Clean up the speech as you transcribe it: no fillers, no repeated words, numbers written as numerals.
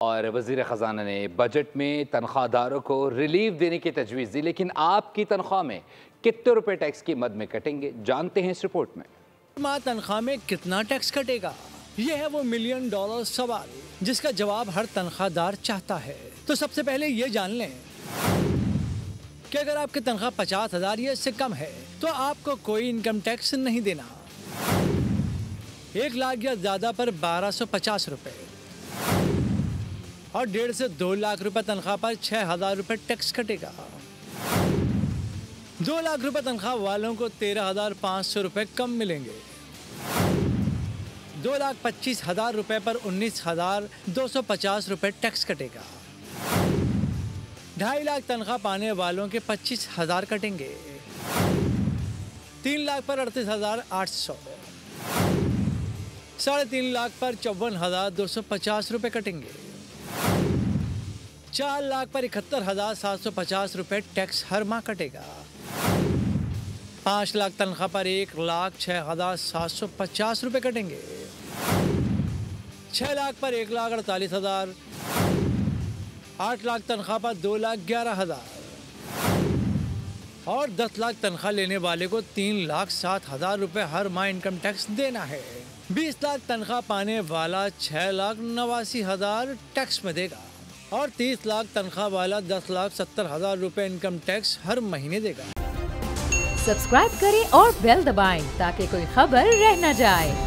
और वज़ीर ख़जाना ने बजट में तनख्वाहदारों को रिलीफ देने की तजवीज़ दी, लेकिन आपकी तनख्वाह में कितने रुपए टैक्स की मद में कटेंगे, जानते हैं इस रिपोर्ट में। माह तनख्वाह में कितना टैक्स कटेगा, ये है वो $1 मिलियन सवाल जिसका जवाब हर तनख्वाहदार चाहता है। तो सबसे पहले ये जान लें कि अगर आपकी तनख्वाह 50,000 या इससे कम है तो आपको कोई इनकम टैक्स नहीं देना। 1 लाख या ज़्यादा पर 1250 रुपये और 1.5 से 2 लाख रुपए तनख्वाह पर 6,000 रुपये टैक्स कटेगा। 2 लाख रुपए तनख्वाह वालों को 13,500 रुपये कम मिलेंगे। 2,25,000 रुपये पर 19,250 रुपये टैक्स कटेगा। 2.5 लाख तनख्वाह पाने वालों के 25,000 कटेंगे। 3 लाख पर 38,800, 3.5 लाख पर 54,250 रुपये कटेंगे। 4 लाख पर 71,750 रुपये टैक्स हर माह कटेगा। 5 लाख तनख्वाह पर 1,06,750 रुपये कटेंगे। 6 लाख पर 1,48,000, 8 लाख तनख्वाह पर 2,11,000 और 10 लाख तनख्वाह लेने वाले को 3,07,000 रुपये हर माह इनकम टैक्स देना है। 20 लाख तनख्वाह पाने वाला 6,89,000 टैक्स में देगा और 30 लाख तनख्वाह वाला 10,70,000 रुपये इनकम टैक्स हर महीने देगा। सब्सक्राइब करें और बेल दबाएं ताकि कोई खबर रह न जाए।